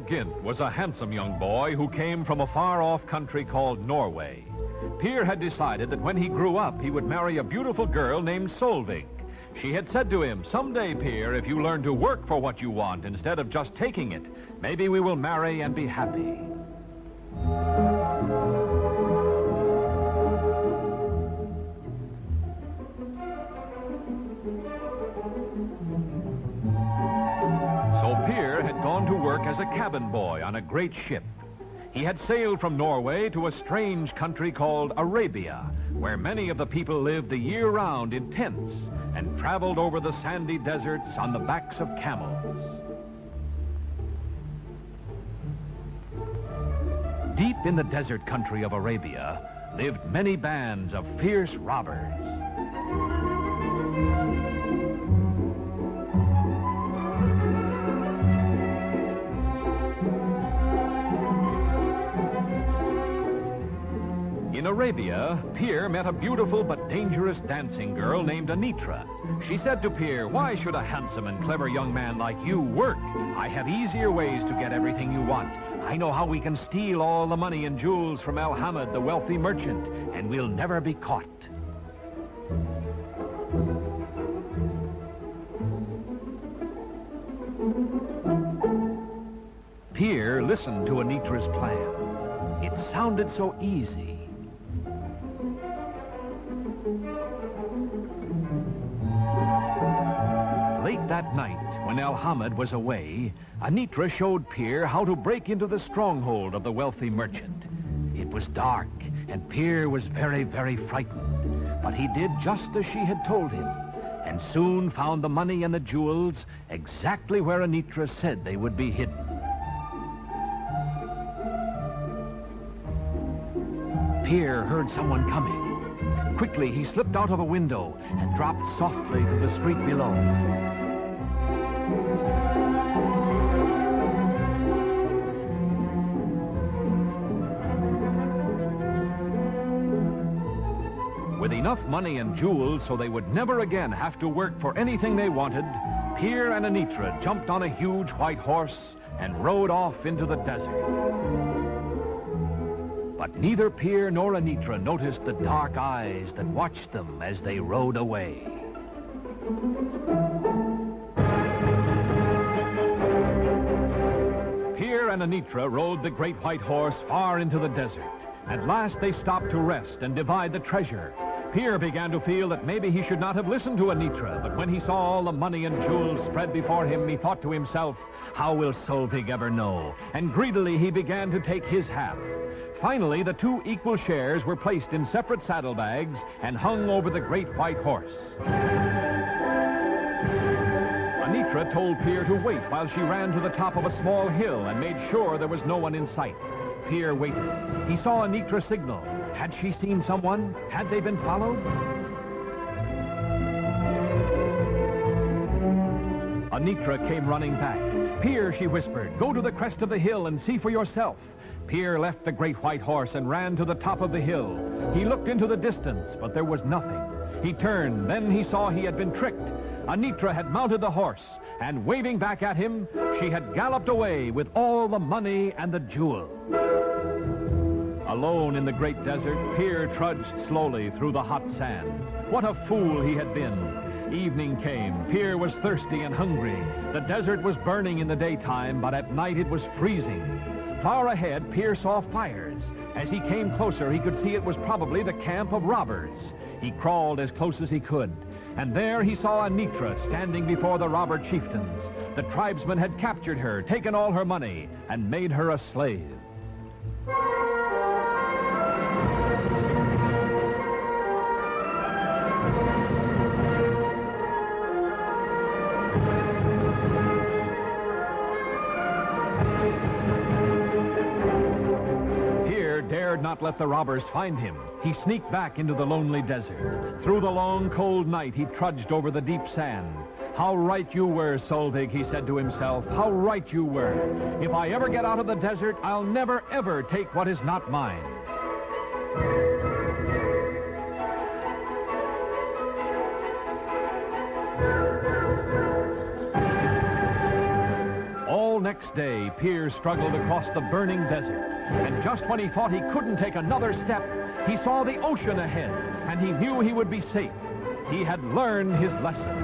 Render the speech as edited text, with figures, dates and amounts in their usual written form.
Gynt was a handsome young boy who came from a far-off country called Norway. Peer had decided that when he grew up, he would marry a beautiful girl named Solvig. She had said to him, "Someday, Peer, if you learn to work for what you want instead of just taking it, maybe we will marry and be happy." To work as a cabin boy on a great ship. He had sailed from Norway to a strange country called Arabia, where many of the people lived the year round in tents and traveled over the sandy deserts on the backs of camels. Deep in the desert country of Arabia lived many bands of fierce robbers. In Arabia, Peer met a beautiful but dangerous dancing girl named Anitra. She said to Peer, "Why should a handsome and clever young man like you work? I have easier ways to get everything you want. I know how we can steal all the money and jewels from Al-Hamid, the wealthy merchant, and we'll never be caught." Peer listened to Anitra's plan. It sounded so easy. Late that night, when Al-Hamid was away, Anitra showed Peer how to break into the stronghold of the wealthy merchant. It was dark, and Peer was very, very frightened. But he did just as she had told him, and soon found the money and the jewels exactly where Anitra said they would be hidden. Peer heard someone coming. Quickly, he slipped out of a window and dropped softly to the street below. With enough money and jewels so they would never again have to work for anything they wanted, Peer and Anitra jumped on a huge white horse and rode off into the desert. But neither Peer nor Anitra noticed the dark eyes that watched them as they rode away. Peer and Anitra rode the great white horse far into the desert. At last they stopped to rest and divide the treasure. Peer began to feel that maybe he should not have listened to Anitra, but when he saw all the money and jewels spread before him, he thought to himself, "How will Solvig ever know?" And greedily he began to take his half. Finally, the two equal shares were placed in separate saddlebags and hung over the great white horse. Anitra told Peer to wait while she ran to the top of a small hill and made sure there was no one in sight. Peer waited. He saw Anitra signal. Had she seen someone? Had they been followed? Anitra came running back. "Peer," she whispered, "go to the crest of the hill and see for yourself." Peer left the great white horse and ran to the top of the hill. He looked into the distance, but there was nothing. He turned, then he saw he had been tricked. Anitra had mounted the horse, and waving back at him, she had galloped away with all the money and the jewels. Alone in the great desert, Peer trudged slowly through the hot sand. What a fool he had been. Evening came. Peer was thirsty and hungry. The desert was burning in the daytime, but at night it was freezing. Far ahead, Peer saw fires. As he came closer, he could see it was probably the camp of robbers. He crawled as close as he could, and there he saw Anitra standing before the robber chieftains. The tribesmen had captured her, taken all her money, and made her a slave. Dared not not let the robbers find him. He sneaked back into the lonely desert. Through the long, cold night, he trudged over the deep sand. How right you were, Solvig, he said to himself. How right you were. If I ever get out of the desert, I'll never, ever take what is not mine. All next day, Pier struggled across the burning desert. And just when he thought he couldn't take another step, he saw the ocean ahead, and he knew he would be safe. He had learned his lesson.